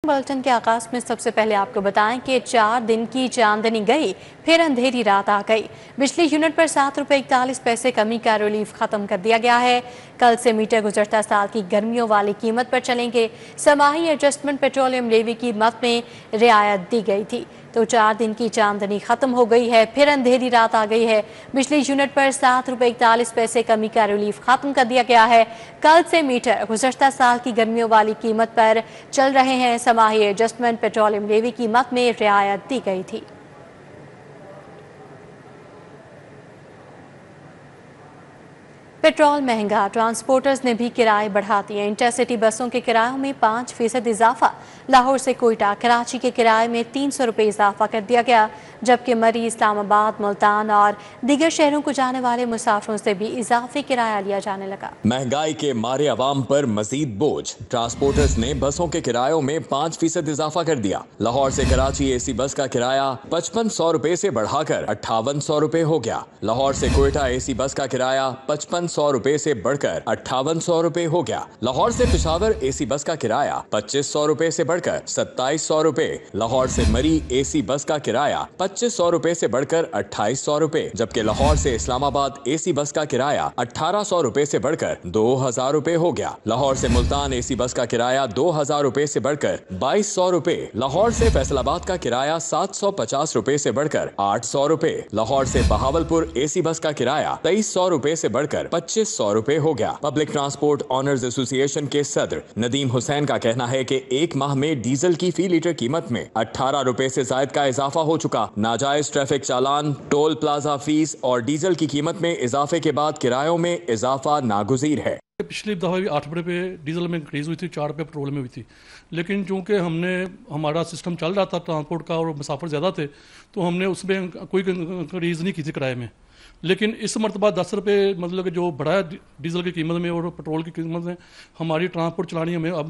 Bulletin के आगाज में सबसे पहले आपको बताएं कि 4 दिन की चांदनी गई, फिर अंधेरी रात आ गई। बिजली यूनिट पर ₹7.41 कमी का रिलीफ खत्म कर दिया गया है। कल से मीटर गुजशता साल की गर्मियों वाली कीमत पर चलेंगे। समाही एडजस्टमेंट पेट्रोलियम लेवी की कीमत में रियायत दी गई थी, तो 4 दिन की चांदनी खत्म हो गई है, फिर अंधेरी रात आ गई है। बिजली यूनिट पर ₹7.41 कमी का रिलीफ खत्म कर दिया गया है। कल से मीटर गुज़श्ता साल की गर्मियों वाली कीमत पर चल रहे हैं। समाही एडजस्टमेंट पेट्रोलियम लेवी कीमत में रियायत दी गई थी। पेट्रोल महंगा, ट्रांसपोर्टर्स ने भी किराए बढ़ा दिए। इंटरसिटी बसों के किरायों में 5% इजाफा। लाहौर से कोयटा, कराची के किराए में ₹300 इजाफा कर दिया गया, जबकि मरी, इस्लामाबाद, मुल्तान और दीगर शहरों को जाने वाले मुसाफिरों से भी इजाफी किराया लिया जाने लगा। महंगाई के मारे अवाम पर मजीद बोझ। ट्रांसपोर्टर्स ने बसों के किरायों में 5% इजाफा कर दिया। लाहौर से कराची एसी बस का किराया ₹5500 से बढ़ाकर ₹5800 हो गया। लाहौर से कोयटा एसी बस का किराया ₹5500 से बढ़कर ₹5800 हो गया। लाहौर से पेशावर एसी बस का किराया ₹2500 से बढ़कर ₹2700। लाहौर से मरी एसी बस का किराया ₹2500 से बढ़कर ₹2800, जबकि लाहौर से इस्लामाबाद एसी बस का किराया ₹1800 से बढ़कर ₹2000 हो गया। लाहौर से मुल्तान एसी बस का किराया ₹2000 से बढ़कर ₹2200। लाहौर से फैसलाबाद का किराया ₹750 से बढ़कर ₹800। लाहौर से बहावलपुर एसी बस का किराया ₹2300 से बढ़कर ₹2500 हो गया। पब्लिक ट्रांसपोर्ट ऑनर्स एसोसिएशन के सदर नदीम हुसैन का कहना है कि एक माह में डीजल की फी लीटर कीमत में ₹18 से जायद का इजाफा हो चुका। नाजायज ट्रैफिक चालान, टोल प्लाजा फीस और डीजल की कीमत में इजाफे के बाद किरायों में इजाफा नागुज़ीर है। पिछली दफ़ा भी ₹8 पे डीजल में इंक्रीज़ हुई थी, ₹4 पेट्रोल में हुई थी, लेकिन चूंकि हमारा सिस्टम चल रहा था ट्रांसपोर्ट का और मुसाफिर ज़्यादा थे, तो हमने उसमें कोई इंक्रीज़ नहीं की थी किराए में। लेकिन इस मरतबा ₹10 मतलब कि जो बढ़ा है डीजल की कीमत में और पेट्रोल की कीमत में, हमारी ट्रांसपोर्ट चलानी हमें अब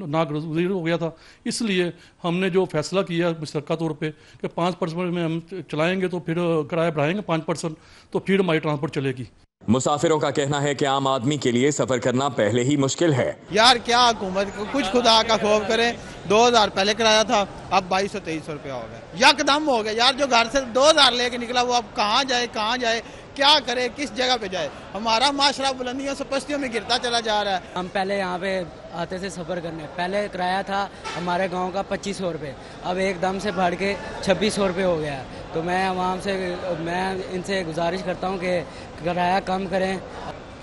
नागुज़ीर हो गया था। इसलिए हमने जो फैसला किया मुश्तरका तौर पे कि 5% में हम चलाएंगे, तो फिर किराया बढ़ाएंगे 5%, तो फिर हमारी ट्रांसपोर्ट चलेगी। मुसाफिरों का कहना है कि आम आदमी के लिए सफर करना पहले ही मुश्किल है। यार क्या हुकूमत कुछ खुदा का खौफ करे। 2000 पहले किराया था, अब 2200-2300 हो गया। यकदम हो गया यार। जो घर से 2000 लेके निकला वो अब कहाँ जाए, क्या करे, किस जगह पे जाए। हमारा माशरा बुलंदियों से पस्तियों में गिरता चला जा रहा है। हम पहले यहाँ पे आते थे सफ़र करने, पहले किराया था हमारे गांव का ₹2500, अब एकदम से बढ़ के ₹2600 हो गया। तो मैं इनसे गुजारिश करता हूँ कि किराया कम करें।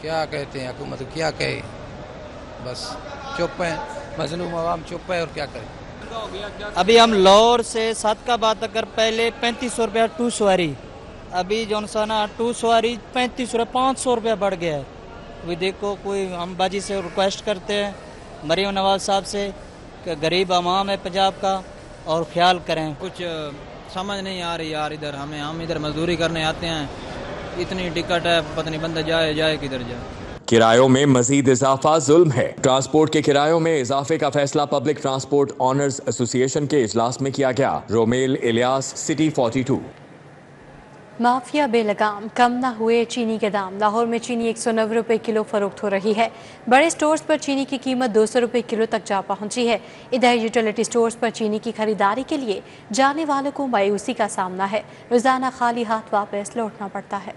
क्या कहते हैं हुकूमत, क्या कहे, बस चुप है, मजलूम अवाम चुप है और क्या करें। अभी हम लाहौर से सादकाबाद तक पहले ₹3500 टू सवारी, अभी जो ना टू सवारी ₹3500, ₹500 बढ़ गया है। अभी देखो, कोई हम बाजी से रिक्वेस्ट करते हैं मरीम नवाज साहब से कि गरीब अवाम है पंजाब का और ख्याल करें। कुछ समझ नहीं आ रही यार। इधर हम इधर मजदूरी करने आते हैं, इतनी टिकट है, पता नहीं बंदा जाए किधर जाए। किरायों में मजीद इजाफा जुल्म है। ट्रांसपोर्ट के किरायों में इजाफे का फैसला पब्लिक ट्रांसपोर्ट ऑनर्स एसोसिएशन के इजलास में किया गया। रोमेल इलियास, सिटी 42। माफिया बेलगाम, कम न हुए चीनी के दाम। लाहौर में चीनी ₹190 किलो फरोख्त हो रही है। बड़े स्टोर्स पर चीनी की कीमत ₹200 किलो तक जा पहुंची है। इधर यूटिलिटी स्टोर्स पर चीनी की खरीदारी के लिए जाने वालों को मायूसी का सामना है। रोजाना खाली हाथ वापस लौटना पड़ता है।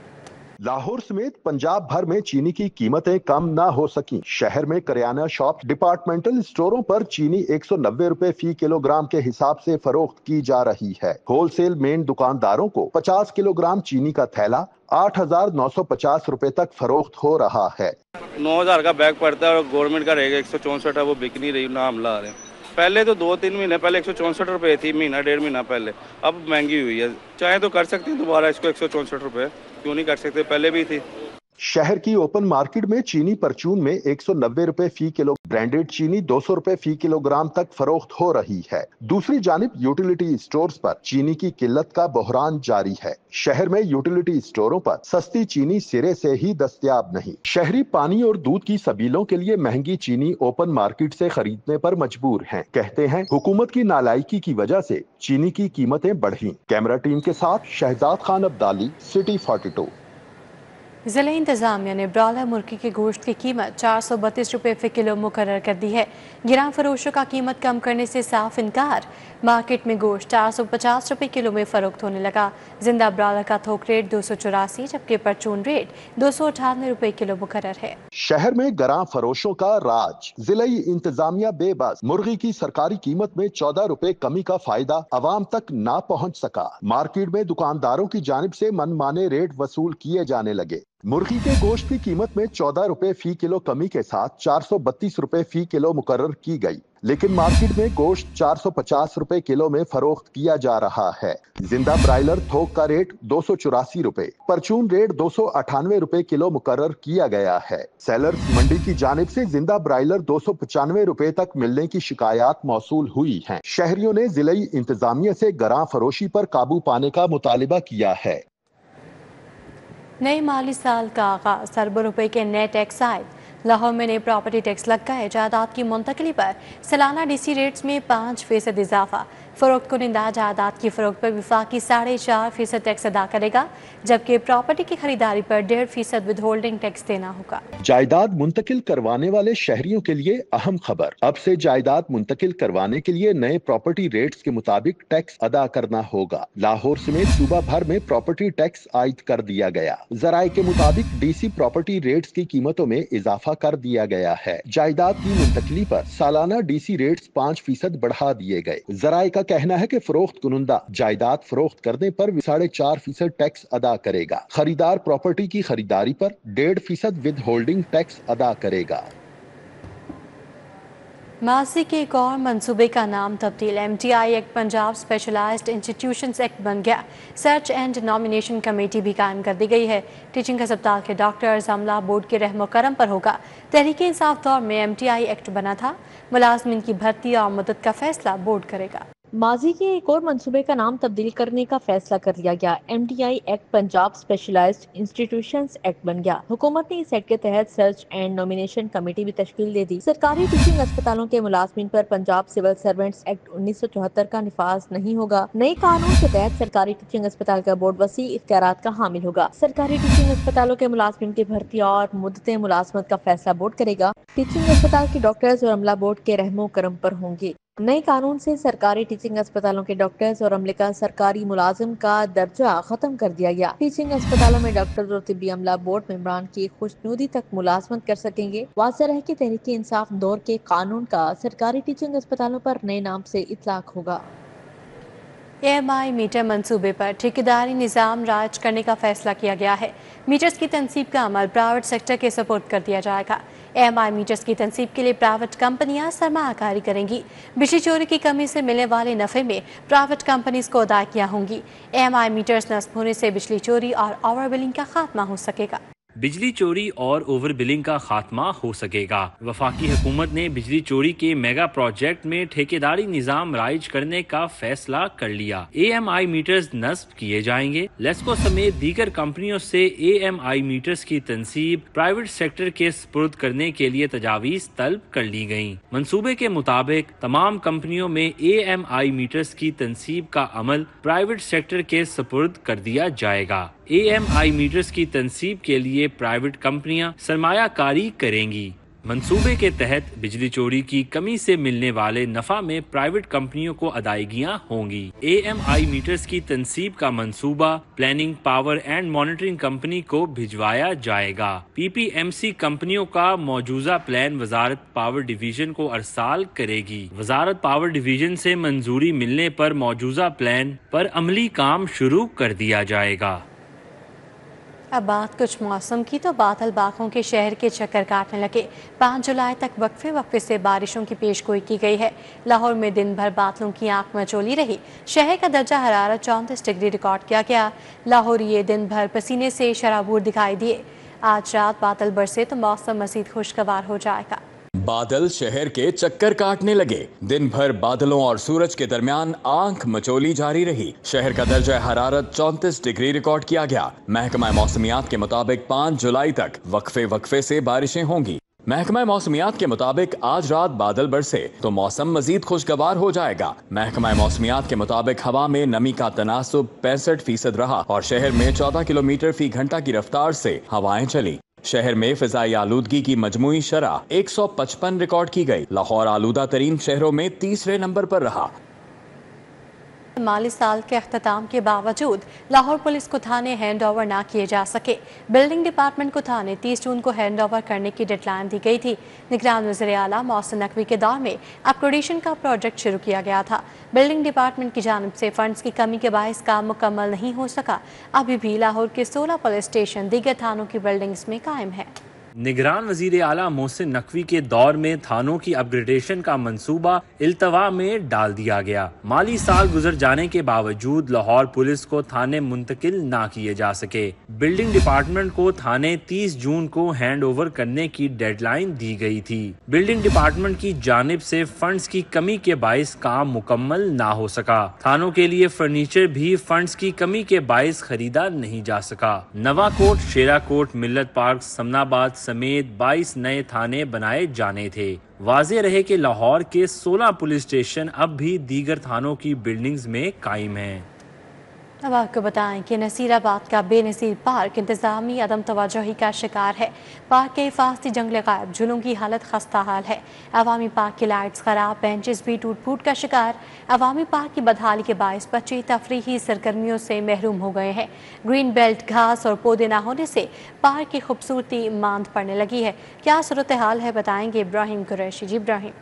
लाहौर समेत पंजाब भर में चीनी की कीमतें कम ना हो सकी। शहर में करियाना शॉप, डिपार्टमेंटल स्टोरों पर चीनी ₹190 फी किलोग्राम के हिसाब से फरोख्त की जा रही है। होलसेल मेन दुकानदारों को 50 किलोग्राम चीनी का थैला ₹8,950 तक फरोख्त हो रहा है। 9,000 का बैग पड़ता है और गवर्नमेंट का रहेगा 164 है, वो बिक नहीं रही, नाम ला रहे हैं। पहले तो 2-3 महीने पहले ₹164 थी, महीना 1.5 महीना पहले, अब महंगी हुई है। चाहे तो कर सकते हैं दोबारा इसको ₹164, क्यों नहीं कर सकते, पहले भी थी। शहर की ओपन मार्केट में चीनी परचून में ₹190 फी किलो, ब्रांडेड चीनी ₹200 फी किलोग्राम तक फरोख्त हो रही है। दूसरी जानिब यूटिलिटी स्टोर्स पर चीनी की किल्लत का बहरान जारी है। शहर में यूटिलिटी स्टोरों पर सस्ती चीनी सिरे से ही दस्तयाब नहीं। शहरी पानी और दूध की सबीलों के लिए महंगी चीनी ओपन मार्केट से खरीदने पर मजबूर हैं। कहते हैं हुकूमत की नालायकी की वजह से चीनी की कीमतें बढ़ी। कैमरा टीम के साथ शहजाद खान अब्दाली, सिटी 42। ज़िला इंतज़ामिया ने ब्रॉयलर मुर्गी के गोश्त की कीमत 432 रुपये फ़ी किलो मुकर्रर कर दी है। गिरां फरोशों का कीमत कम करने से साफ इनकार। मार्केट में गोश्त 450 रुपये किलो में फ़रोख्त होने लगा। जिंदा ब्रॉयलर का थोक रेट 284 जबकि परचून रेट 298 रुपये किलो मुकर्रर है। शहर में गरां फरोशों का राज। जिला इंतजामिया बेबस मुर्गी की सरकारी कीमत में 14 रुपए कमी का फायदा अवाम तक ना पहुंच सका। मार्केट में दुकानदारों की जानिब से मनमाने रेट वसूल किए जाने लगे। मुर्गी के गोश्त की कीमत में 14 रुपए फी किलो कमी के साथ 432 रुपए फी किलो मुकर्रर की गई, लेकिन मार्केट में गोश्त 450 रुपए किलो में फरोख्त किया जा रहा है। जिंदा ब्रायलर थोक का रेट 284 रुपए, परचून रेट 298 रुपए किलो मुकर्रर किया गया है। सेलर्स मंडी की जानिब से जिंदा ब्रायलर 295 रुपए तक मिलने की शिकायत मौसूल हुई हैं। शहरियों ने जिला इंतजामिया से गरां फरोशी पर काबू पाने का मुतालिबा किया है। नए माली साल का आगाज, अरबों रुपए के नए टैक्स आए। लाहौर में नए प्रॉपर्टी टैक्स लग गए। जायदाद की मुंतकली पर सालाना डीसी रेट्स में 5% इजाफा। फरोख्त कुनिंदा जायदाद की फरोख्त पर विफाकी 4.5% टैक्स अदा करेगा, जबकि प्रॉपर्टी की खरीदारी पर 1.5% विद होल्डिंग टैक्स देना होगा। जायदाद मुंतकिल करवाने वाले शहरियों के लिए अहम खबर। अब से जायदाद मुंतकिल करवाने के लिए नए प्रॉपर्टी रेट्स के मुताबिक टैक्स अदा करना होगा। लाहौर समेत सूबा भर में प्रॉपर्टी टैक्स आयद कर दिया गया। जराये के मुताबिक डीसी प्रॉपर्टी रेट्स की कीमतों में इजाफा कर दिया गया है। जायदाद की मुंतकली पर सालाना डीसी रेट्स 5% बढ़ा दिए गए। जराये का कहना है कि फरोख्त कुनुंदा जायदाद फरोख्त करने पर 4.5% टैक्स अदा करेगा। खरीदार प्रॉपर्टी की खरीदारी पर 1.5% विद होल्डिंग टैक्स अदा करेगा। माजी के एक और मंसूबे का नाम तब्दील। MTI act Punjab specialized institutions act बन गया। सर्च एंड नॉमिनेशन कमेटी भी कायम कर दी गई है। टीचिंग अस्पताल के डॉक्टर्स अमला बोर्ड के रहमो करम पर होगा। तहरीक इंसाफ दौर में MTI एक्ट बना था। मुलाजमीन की भर्ती और मदद का फैसला बोर्ड करेगा। माजी के एक और मंसूबे का नाम तब्दील करने का फैसला कर लिया गया। MTI act Punjab specialized institutions act बन गया। हुकूमत ने इस एक्ट के तहत सर्च एंड नॉमिनेशन कमेटी भी तश्कील दे दी। सरकारी टीचिंग अस्पतालों के मुलाजमीन पर पंजाब सिविल सर्वेंट्स एक्ट 1974 का निफाज नहीं होगा। नए कानून के तहत सरकारी टीचिंग अस्पताल का बोर्ड वसी इख्तियारात का हामिल होगा। सरकारी टीचिंग अस्पतालों के मुलाजमीन की भर्ती और मुद्दते मुलाजमत का फैसला बोर्ड करेगा। टीचिंग अस्पताल के डॉक्टर्स और अमला बोर्ड के रहमो करम पर होंगे। नए कानून से सरकारी टीचिंग अस्पतालों के डॉक्टर्स और अमले का सरकारी मुलाजिम का दर्जा खत्म कर दिया गया। टीचिंग अस्पतालों में डॉक्टर्स और तिब्बी अमला बोर्ड मेंबरान की खुशनुदी तक मुलाजमत कर सकेंगे। वाज़ेह है कि तहरीक इंसाफ दौर के कानून का सरकारी टीचिंग अस्पतालों पर नए नाम से इतलाक होगा। AMI मीटर मंसूबे पर ठेकेदारी निज़ाम राज करने का फैसला किया गया है। मीटर्स की तनसीब का अमल प्राइवेट सेक्टर के सपोर्ट कर दिया जाएगा। AMI मीटर्स की तनसीब के लिए प्राइवेट कंपनियां सरमायाकारी करेंगी। बिजली चोरी की कमी से मिलने वाले नफे में प्राइवेट कंपनीज को अदायगियां होंगी। AMI मीटर्स नस्ब होने से बिजली चोरी और ओवर बिलिंग का खात्मा हो सकेगा। बिजली चोरी और ओवर बिलिंग का खात्मा हो सकेगा। वफाकी हुकूमत ने बिजली चोरी के मेगा प्रोजेक्ट में ठेकेदारी निजाम राइज करने का फैसला कर लिया। AMI मीटर्स नस्ब किए जाएंगे। लेस्को समेत दीगर कंपनियों से AMI मीटर्स की तनसीब प्राइवेट सेक्टर के स्पुर्द करने के लिए तजावीज तलब कर ली गयी। मंसूबे के मुताबिक तमाम कंपनियों में AMI मीटर्स की तनसीब का अमल प्राइवेट सेक्टर के स्पुर्द कर दिया जाएगा। AMI मीटर्स की तनसीब के लिए प्राइवेट कंपनियां सरमायाकारी करेंगी। मंसूबे के तहत बिजली चोरी की कमी से मिलने वाले नफा में प्राइवेट कंपनियों को अदायगियां होंगी। AMI मीटर्स की तनसीब का मंसूबा planning power and monitoring company को भिजवाया जाएगा। PPMC कंपनियों का मौजूदा प्लान वजारत पावर डिवीजन को अरसाल करेगी। वजारत पावर डिवीजन से मंजूरी मिलने पर मौजूदा प्लान पर अमली काम शुरू कर दिया जाएगा। अब बात कुछ मौसम की, तो बादल बागों के शहर के चक्कर काटने लगे। 5 जुलाई तक वक्फे से बारिशों की पेशगोई की गई है। लाहौर में दिन भर बादलों की आंख मचोली रही। शहर का दर्जा हरारत 34 डिग्री रिकॉर्ड किया गया। लाहौर ये दिन भर पसीने से शराबूर दिखाई दिए। आज रात बादल बरसे तो मौसम मजीद खुशगवार हो जाएगा। बादल शहर के चक्कर काटने लगे। दिन भर बादलों और सूरज के दरमियान आंख मचोली जारी रही। शहर का दर्जा हरारत 34 डिग्री रिकॉर्ड किया गया। महकमा मौसमियात के मुताबिक 5 जुलाई तक वक्फे से बारिशें होंगी। महकमा मौसमियात के मुताबिक आज रात बादल बरसे तो मौसम मजीद खुशगवार हो जाएगा। महकमा मौसमियात के मुताबिक हवा में नमी का तनासुब 65% रहा और शहर में 14 किलोमीटर फी घंटा की रफ्तार से हवाएं चली। शहर में फिजाई आलूदगी की मजमूई शरह 155 रिकॉर्ड की गई। लाहौर आलूदा तरीन शहरों में तीसरे नंबर पर रहा। माली साल के अख्ताम के बावजूद लाहौर पुलिस को थाने हैंड ओवर ना किए जा सके। बिल्डिंग डिपार्टमेंट को थाने 30 जून को हैंड ओवर करने की डेडलाइन दी गई थी। निगरान वज़ीर आला मोहसिन नकवी के दौर में अपग्रेडेशन का प्रोजेक्ट शुरू किया गया था। बिल्डिंग डिपार्टमेंट की जानिब से फंड्स की कमी के बायस काम मुकम्मल नहीं हो सका। अभी भी लाहौर के 16 पुलिस स्टेशन दीगर थानों की बिल्डिंग्स में कायम है। निगरान वजीर आला मोहसिन नकवी के दौर में थानों की अपग्रेडेशन का मंसूबा इल्तवा में डाल दिया गया। माली साल गुजर जाने के बावजूद लाहौर पुलिस को थाने मुंतकिल ना किए जा सके। बिल्डिंग डिपार्टमेंट को थाने 30 जून को हैंड ओवर करने की डेडलाइन दी गई थी। बिल्डिंग डिपार्टमेंट की जानिब से फंड्स की कमी के बायस काम मुकम्मल ना हो सका। थानों के लिए फर्नीचर भी फंड्स की कमी के बायस खरीदा नहीं जा सका। नवाकोट, शेराकोट, मिल्लत पार्क, समनाबाद समेत 22 नए थाने बनाए जाने थे। वाज़ेह रहे कि लाहौर के 16 पुलिस स्टेशन अब भी दीगर थानों की बिल्डिंग्स में कायम हैं। अब आपको बताएं कि नसीराबाद का बेनज़ीर पार्क इंतज़ामी अदम तवज्जोही का शिकार है। पार्क के हिफाजती जंगले गायब, झूलों की हालत खस्ता हाल है। अवामी पार्क की लाइट्स खराब, बेंचेस भी टूट फूट का शिकार। अवामी पार्क की बदहाली के बायस बच्चे तफरीही सरगर्मियों से महरूम हो गए हैं। ग्रीन बेल्ट, घास और पौधे ना होने से पार्क की खूबसूरती मांद पड़ने लगी है। क्या सूरत हाल है बताएंगे इब्राहिम कुरैशी। जी इब्राहिम।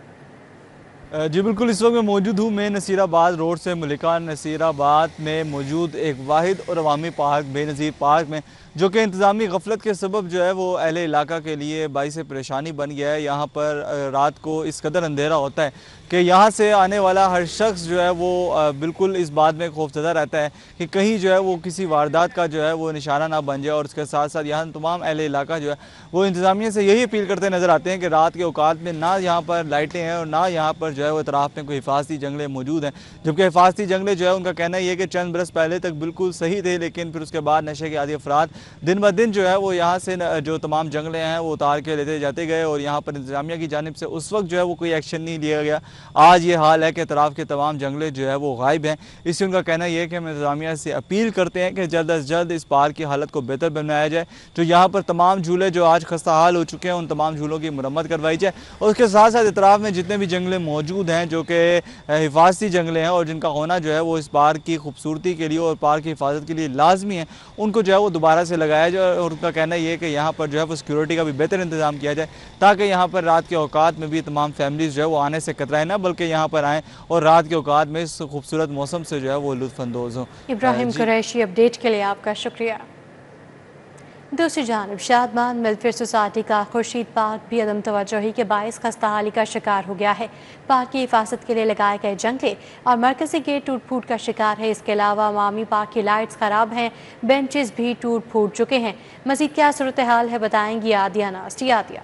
जी बिल्कुल, इस वक्त मैं मौजूद हूँ मैं नसीराबाद रोड से मलिका नसीराबाद में मौजूद एक वाहिद और अवामी पार्क बेनज़ीर पार्क में, जो कि इंतज़ामी गफलत के सबब जो है वो अहले इलाका के लिए बाइस परेशानी बन गया है। यहाँ पर रात को इस कदर अंधेरा होता है कि यहाँ से आने वाला हर शख्स जो है वो बिल्कुल इस बात में खौफजदा रहता है कि कहीं जो है वो किसी वारदात का जो है वो निशाना ना बन जाए। और उसके साथ साथ यहाँ तमाम अहले इलाका जो है वो इंतज़ामिया से यही अपील करते नज़र आते हैं कि रात के औकात में ना यहाँ पर लाइटें हैं और ना यहाँ पर जो है वो इतराफ़ में कोई हिफाजती जंगले मौजूद हैं। जबकि हिफाजती जंगले जो है उनका कहना ये है कि चंद बरस पहले तक बिल्कुल सही थे, लेकिन फिर उसके बाद नशे के आदी अफराद दिन ब दिन जो है वो यहाँ से जो तमाम जंगले हैं वो उतार के लेते जाते गए और यहाँ पर इंतज़ामिया की जानिब से उस वक्त जो है वो कोई एक्शन नहीं लिया गया। आज ये हाल है कि इतराफ़ के तमाम जंगले जो है वो गायब हैं। इससे उनका कहना यह है कि हम इंतज़ामिया से अपील करते हैं कि जल्द अज जल्द इस पार्क की हालत को बेहतर बनाया जाए। जो यहाँ पर तमाम झूले जो आज खस्ता हाल हो चुके हैं उन तमाम झूलों की मरम्मत करवाई जाए और उसके साथ साथ इतराफ़ में जितने भी जंगले मौजूद हैं जो कि हिफाजती जंगले हैं और जिनका होना जो है वो इस पार्क की खूबसूरती के लिए और पार्क की हिफाजत के लिए लाजमी है, उनको जो है वो दोबारा से लगाया जाए। और उनका कहना यह है कि यहाँ पर जो है वो सिक्योरिटी का भी बेहतर इंतजाम किया जाए ताकि यहाँ पर रात के औकात में भी तमाम फैमिलीज़ जो है वो आने से कतराएं ना, बल्कि यहाँ पर आएँ और रात के औकात में इस खूबसूरत मौसम से जो है वो लुत्फ़अंदोज़ हों। इब्राहिम कुरैशी अपडेट के लिए आपका शुक्रिया। दूसरी जानिब शादमान वेलफेयर सोसाइटी का खुर्शीद पार्क भी अदम तवज्जोही के बायस खस्ताहाली का शिकार हो गया है। पार्क की हिफाजत के लिए लगाए गए जंगले और मरकजी गेट टूट फूट का शिकार है। इसके अलावा अवामी पार्क की लाइट्स खराब हैं, बेंचेस भी टूट फूट चुके हैं। मजीद क्या सूरत हाल है बताएंगी आदिया नास्टी। आदिया।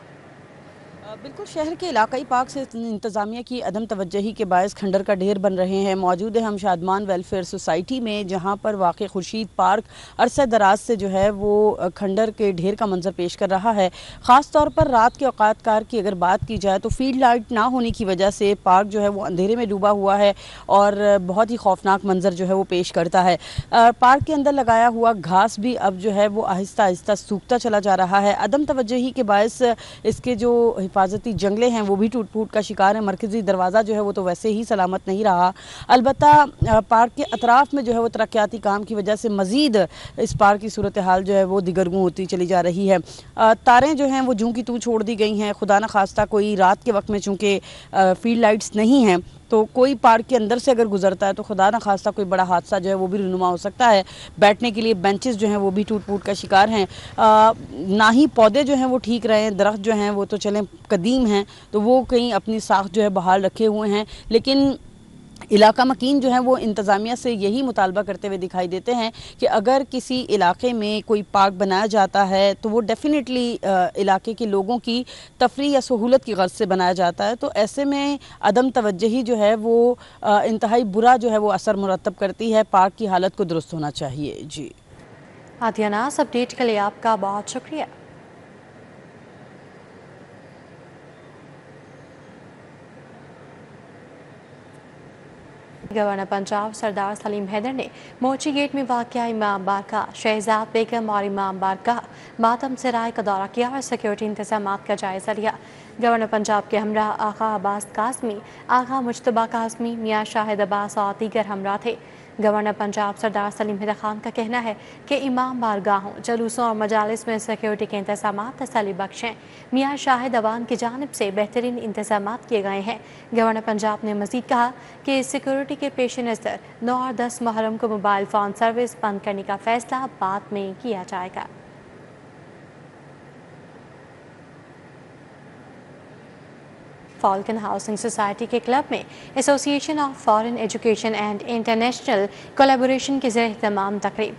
बिल्कुल, शहर के इलाकाई पार्क से इंतज़ामिया की अदम तवज्जोही के बायस खंडर का ढेर बन रहे हैं। मौजूद है हम शादमान वेलफेयर सोसाइटी में, जहां पर वाक़ खुर्शीद पार्क अरसे दराज से जो है वो खंडर के ढेर का मंजर पेश कर रहा है। ख़ास तौर पर रात के औकात कार की अगर बात की जाए तो फील्ड लाइट ना होने की वजह से पार्क जो है वो अंधेरे में डूबा हुआ है और बहुत ही खौफनाक मंजर जो है वो पेश करता है। पार्क के अंदर लगाया हुआ घास भी अब जो है वो आहिस्ता आहिस्ता सूखता चला जा रहा है। अदम तवज्जोही के बायस इसके जो हिफाजती जंगले हैं वो भी टूट फूट का शिकार है। मरकजी दरवाज़ा जो है वो तो वैसे ही सलामत नहीं रहा। अलबत्ता पार्क के अतराफ़ में जो है वो तरक्याती काम की वजह से मज़ीद इस पार्क की सूरत हाल जो है वो दिगरगूं होती चली जा रही है। तारें जो हैं वो जूं की तूं छोड़ दी गई हैं। खुदा न खास्ता कोई रात के वक्त में चूँकि फील्ड लाइट्स नहीं हैं तो कोई पार्क के अंदर से अगर गुजरता है तो खुदा न खास्ता कोई बड़ा हादसा जो है वो भी रुनुमा हो सकता है। बैठने के लिए बेंचेस जो हैं वो भी टूट फूट का शिकार हैं। ना ही पौधे जो हैं वो ठीक रहे हैं, दरख्त जो हैं वो तो चलें कदीम हैं तो वो कहीं अपनी साख जो है बहाल रखे हुए हैं, लेकिन इलाका मकीन जो है वो इंतज़ामिया से यही मुतालबा करते हुए दिखाई देते हैं कि अगर किसी इलाके में कोई पार्क बनाया जाता है तो वो डेफिनेटली इलाके के लोगों की तफरीह या सहूलत की गर्ज से बनाया जाता है। तो ऐसे में अदम तवज्जोही जो है वो इंतहाई बुरा जो है वो असर मुरतब करती है। पार्क की हालत को दुरुस्त होना चाहिए। जी आदिया नास, अपडेट के लिए आपका बहुत शुक्रिया। गवर्नर पंजाब सरदार सलीम हैदर ने मोची गेट में वाक़या इमाम बारगाह, शहजाद बेगम और इमाम बारगाह मातम सराय का दौरा किया और सिक्योरिटी इंतजामात का जायजा लिया। गवर्नर पंजाब के हमरा आगा अब्बास कासमी, आगा मुजतबा कासमी, मियाँ शाहिद अब्बास और दीगर हमरा थे। गवर्नर पंजाब सरदार सलीम हैदर खान का कहना है कि इमाम बारगाहों, जलूसों और मजालिस में सिक्योरिटी के इंतजाम तसल्ली बख्श हैं। मियाँ शाहिद अवान की जानिब से बेहतरीन इंतजाम किए गए हैं। गवर्नर पंजाब ने मजीद कहा कि सिक्योरिटी के पेश नज़र 9 और 10 मुहर्रम को मोबाइल फ़ोन सर्विस बंद करने का फैसला बाद में किया जाएगा। फॉल्कन हाउसिंग सोसाइटी के क्लब में association of foreign education and international collaboration के ज़रिए तमाम तकरीब।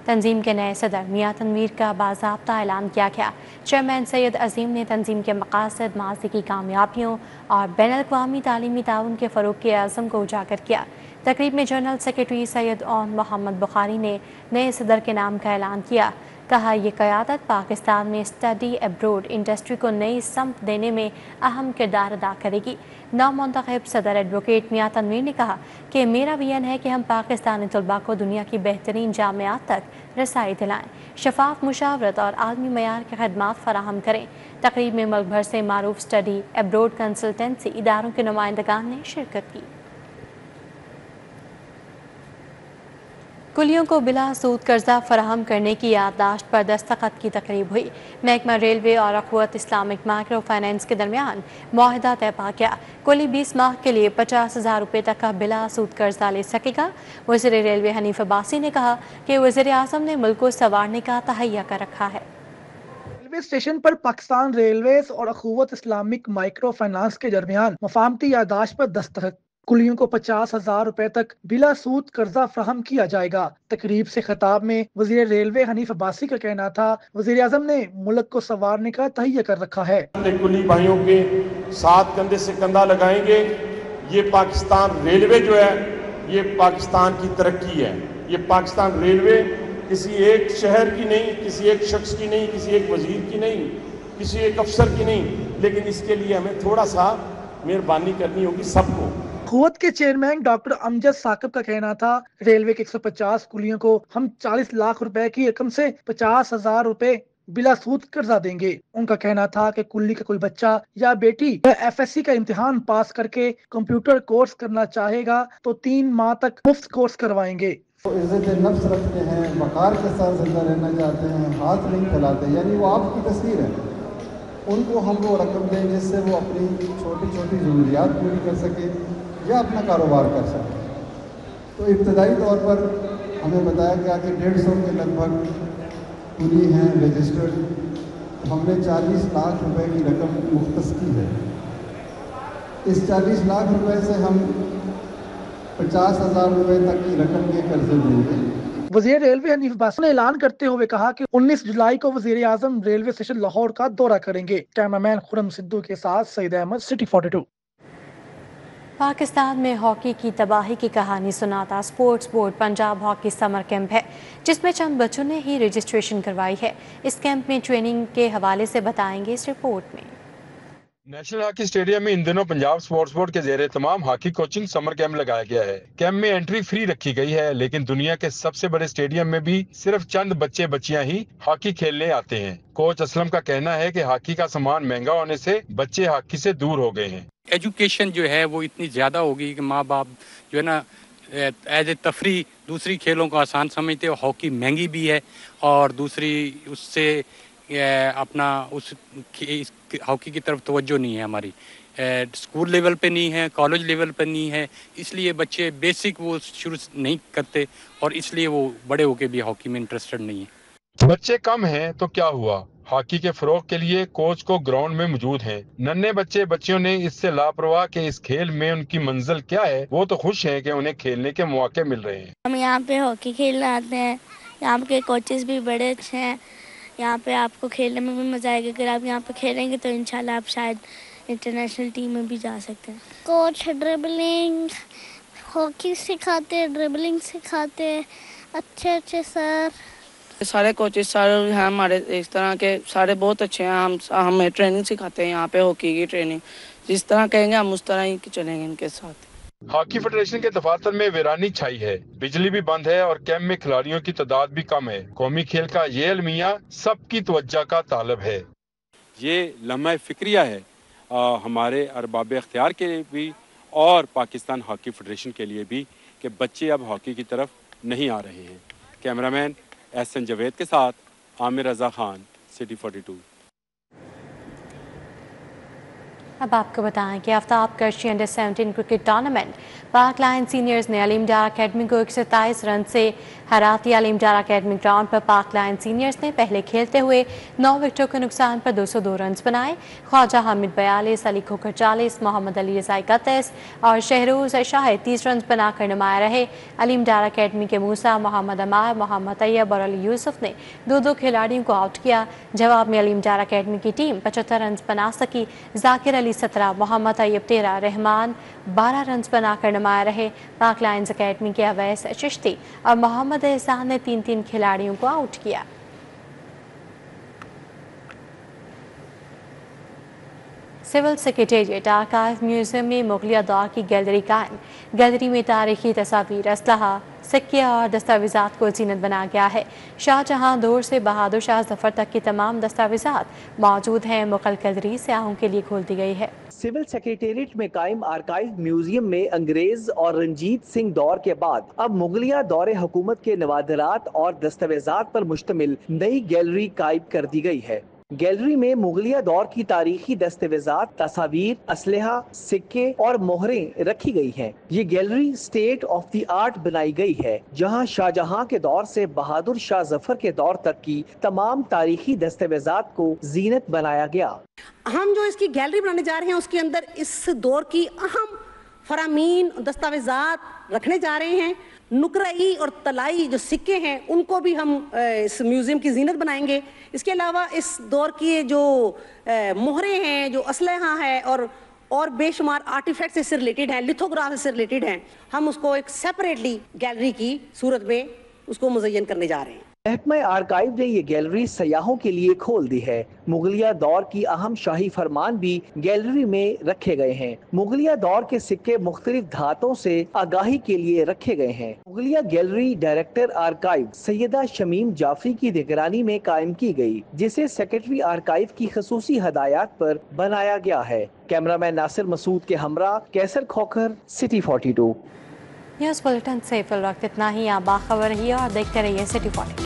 तंजीम के नए सदर मियाँ तनवीर का बाज़ाब्ता ऐलान किया गया। चेयरमैन सैयद अजीम ने तंजीम के मकासद, माजी की कामयाबियों और बैनुल-अक़वामी तालीमी ताउन के फ़रोग़ के आज़म को उजागर किया। तकरीब में जनरल सेक्रेटरी सैयद ओन मोहम्मद बुखारी ने नए सदर के नाम का ऐलान किया। कहा, ये क़यादत पाकिस्तान में स्टडी एब्रोड इंडस्ट्री को नई समत देने में अहम किरदार अदा करेगी। नवमुंतखब सदर एडवोकेट मियाँ तनवीर ने कहा कि मेरा विजन है कि हम पाकिस्तानी तलबा को दुनिया की बेहतरीन जामियात तक रसाई दिलाएँ, शफाफ मुशावरत और आलमी मयार की खदमात फराहम करें। तकरीब में मुल्क भर से मारूफ स्टडी एब्रोड कंसल्टेंसी इदारों के नुमाइंदगान ने शिरकत की। कुलियों को बिला सूद कर्जा फराहम करने की याददाश्त पर दस्तखत की तकरीब हुई। महकमा रेलवे और अखवत इस्लामिक माइक्रो फाइनेंस के दरमियान मुआहदा तय पा गया। कुली 20 माह के लिए 50,000 रुपये तक का बिला सूद कर्जा ले सकेगा। वज़ीर रेलवे हनीफ अब्बासी ने कहा कि वज़ीर आज़म ने मुल्क को संवारने का तहैया कर रखा है। रेलवे स्टेशन पर पाकिस्तान रेलवेज और अखवत इस्लामिक माइक्रो फाइनेंस के दरमियान मफाहमती याददाश्त पर दस्तखत। कुलियों को 50,000 रुपए तक बिला सूद कर्जा फराहम किया जाएगा। तकरीब से खिताब में वजीर रेलवे हनीफ अब्बासी का कहना था, वजीर आज़म ने मुल्क को संवारने का तहैया कर रखा है। कुली भाइयों के साथ कंधे से कंधा लगाएंगे। ये पाकिस्तान रेलवे जो है, ये पाकिस्तान की तरक्की है। ये पाकिस्तान रेलवे किसी एक शहर की नहीं, किसी एक शख्स की नहीं, किसी एक वजीर की नहीं, किसी एक अफसर की नहीं, लेकिन इसके लिए हमें थोड़ा सा मेहरबानी करनी होगी सबको। अखवत के चेयरमैन डॉक्टर अमजद साकिब का कहना था, रेलवे के 150 कुलियों को हम 40 लाख रुपए की रकम से 50,000 रुपए बिला सूद कर्जा देंगे। उनका कहना था कि कुल्ली का कोई बच्चा या बेटी FSC का इम्तिहान पास करके कंप्यूटर कोर्स करना चाहेगा तो 3 माह तक मुफ्त कोर्स करवाएंगे। तो इज्जत नफ्स रखते हैं, वक़ार के साथ जिंदा रहना चाहते हैं, हाथ नहीं फैलाते, यानी वो आपकी तस्वीर है। उनको हम वो रकम दें जिससे वो अपनी छोटी छोटी ज़रूरियात पूरी कर सके या अपना कारोबार कर सके। तो इब्तदाई तौर पर हमें बताया गया कि 150 के लगभग कुली हैं रजिस्टर्ड। तो हमने 40 लाख रुपए की रकम मुख्तस की है। इस 40 लाख रुपए से हम 50,000 रुपए तक की रकम के कर्जे देंगे। वज़ीर रेलवे हनीफ अब्बासी ने ऐलान करते हुए कहा कि 19 जुलाई को वज़ीर आज़म रेलवे स्टेशन लाहौर का दौरा करेंगे। कैमरामैन खुरम सिद्धू के साथ सईद अहमद, सिटी 42। पाकिस्तान में हॉकी की तबाही की कहानी सुनाता sports board Punjab hockey summer camp है, जिसमें चंद बच्चों ने ही रजिस्ट्रेशन करवाई है। इस कैंप में ट्रेनिंग के हवाले से बताएंगे इस रिपोर्ट में। नेशनल हॉकी स्टेडियम में इन दिनों पंजाब स्पोर्ट्स बोर्ड के ज़ेरे तमाम हॉकी कोचिंग समर कैंप लगाया गया है। कैंप में एंट्री फ्री रखी गई है, लेकिन दुनिया के सबसे बड़े स्टेडियम में भी सिर्फ चंद बच्चे बच्चियां ही हॉकी खेलने आते हैं। कोच असलम का कहना है कि हॉकी का सामान महंगा होने से बच्चे हॉकी से दूर हो गए हैं। एजुकेशन जो है वो इतनी ज़्यादा होगी कि माँ बाप जो है ना एज ए तफरी दूसरी खेलों को आसान समझते हो। हॉकी महंगी भी है और दूसरी उससे अपना उस हॉकी की तरफ तवज्जो नहीं है हमारी। स्कूल लेवल पे नहीं है, कॉलेज लेवल पे नहीं है, इसलिए बच्चे बेसिक वो शुरू नहीं करते और इसलिए वो बड़े होके भी हॉकी में इंटरेस्टेड नहीं है। बच्चे कम हैं तो क्या हुआ, हॉकी के फरोग के लिए कोच को ग्राउंड में मौजूद हैं। नन्हे बच्चे बच्चियों ने इससे लापरवाह कि इस खेल में उनकी मंजिल क्या है, वो तो खुश हैं कि उन्हें खेलने के मौके मिल रहे हैं। हम यहाँ पे हॉकी खेलने आते हैं, यहाँ के कोचेस भी बड़े अच्छे हैं। यहाँ पे आपको खेलने में भी मजा आएगा। अगर आप यहाँ पे खेलेंगे तो इंशाल्लाह आप शायद इंटरनेशनल टीम में भी जा सकते हैं। कोच ड्रिबलिंग हॉकी सिखाते, ड्रिबलिंग सिखाते, अच्छे सर। सारे कोचेस सारे हैं हमारे इस तरह के सारे बहुत अच्छे हैं। हमें ट्रेनिंग सिखाते हैं यहाँ पे हॉकी की ट्रेनिंग। जिस तरह कहेंगे हम उस तरह ही चलेंगे इनके साथ। हॉकी फेडरेशन के दफातर में वीरानी छाई है, बिजली भी बंद है और कैंप में खिलाड़ियों की तादाद भी कम है। कौमी खेल का ये अलमिया सबकी तवज्जो का तालब है। ये लम्हा फिक्रिया है हमारे अरबाब इख्तियार के लिए भी और पाकिस्तान हॉकी फेडरेशन के लिए भी कि बच्चे अब हॉकी की तरफ नहीं आ रहे हैं। कैमरामैन एहसन जावेद के साथ आमिर रजा खान, सिटी 42। अब आपको बताएं कि आफ्ताब करशी अंडर 17 क्रिकेट टूर्नामेंट पाक लायन सीनियर्स ने अलीम डार अकेडमी को 127 रन से हराती। अलीम डार अकेडमी ग्राउंड पर पाक लायन सीनियर्स ने पहले खेलते हुए 9 विकेटों के नुकसान पर 202 रन बनाए। ख्वाजा हामिद 42, अली खोखर 40, मोहम्मद अली रज़ा 31 और शहरोज शाहिद 30 रन बनाकर नुमाया रहे। अलीम डार अकेडमी के मूसा, मोहम्मद अमार, मोहम्मद तैयब और अली यूसुफ ने 2-2 खिलाड़ियों को आउट किया। जवाब में अलीम डार अकेडमी की टीम 75 रन बना सकी। जाकिर अली 17, मोहम्मद तैयब 13, रहमान 12 रन बनाकर नुमाया रहे। पाक लायंस अकेडमी के अवैस चिश्ती और मोहम्मद एहसान ने 3-3 खिलाड़ियों को आउट किया। सिविल सेक्रेटेरिएट आर्काइव म्यूजियम में मुगलिया दौर की गैलरी कायम। गैलरी में तारीखी तस्वीर, असलहा, सिक्के और दस्तावेजात को जीनत बनाया गया है। शाहजहां दौर से बहादुर शाह जफर तक की तमाम दस्तावेजात मौजूद हैं। मुगल गैलरी सयाहों के लिए खोल दी गई है। सिविल सेक्रेटेरिएट में कायम आर्काइव म्यूजियम में अंग्रेज और रंजीत सिंह दौर के बाद अब मुगलिया दौरे हुकूमत के नवादरात और दस्तावेजात पर मुश्तमिल नई गैलरी कायम कर दी गई है। गैलरी में मुगलिया दौर की तारीखी दस्तावेजात, तस्वीर, असलहा, सिक्के और मोहरें रखी गई हैं। ये gallery state of the art बनाई गई है, जहां शाहजहां के दौर से बहादुर शाह जफर के दौर तक की तमाम तारीखी दस्तावेजात को जीनत बनाया गया। हम जो इसकी गैलरी बनाने जा रहे हैं उसके अंदर इस दौर की अहम फरामीन, दस्तावेजात रखने जा रहे हैं। नुकराई और तलाई जो सिक्के हैं उनको भी हम इस म्यूजियम की जीनत बनाएंगे। इसके अलावा इस दौर की जो मोहरें हैं, जो असलहा है और बेशुमार आर्टिफैक्ट से रिलेटेड हैं, लिथोग्राफ से रिलेटेड हैं, हम उसको एक सेपरेटली गैलरी की सूरत में उसको मुज़य्यन करने जा रहे हैं। महकमा आर्काइव ने ये गैलरी सयाहों के लिए खोल दी है। मुगलिया दौर की अहम शाही फरमान भी गैलरी में रखे गए हैं। मुगलिया दौर के सिक्के मुख्तलिफ धातों से आगाही के लिए रखे गए हैं। मुगलिया gallery director archive Syeda Shamim Jafri की निगरानी में कायम की गई, जिसे सेक्रेटरी आर्काइव की खसूसी हदायत पर बनाया गया है। कैमरामैन नासिर मसूद के हमरा कैसर खोखर, सिटी 42। न्यूज़ बुलेटिन से फिल वक्त इतना ही। आप बाखबर रहिए और देखते रहिए सिटी 42।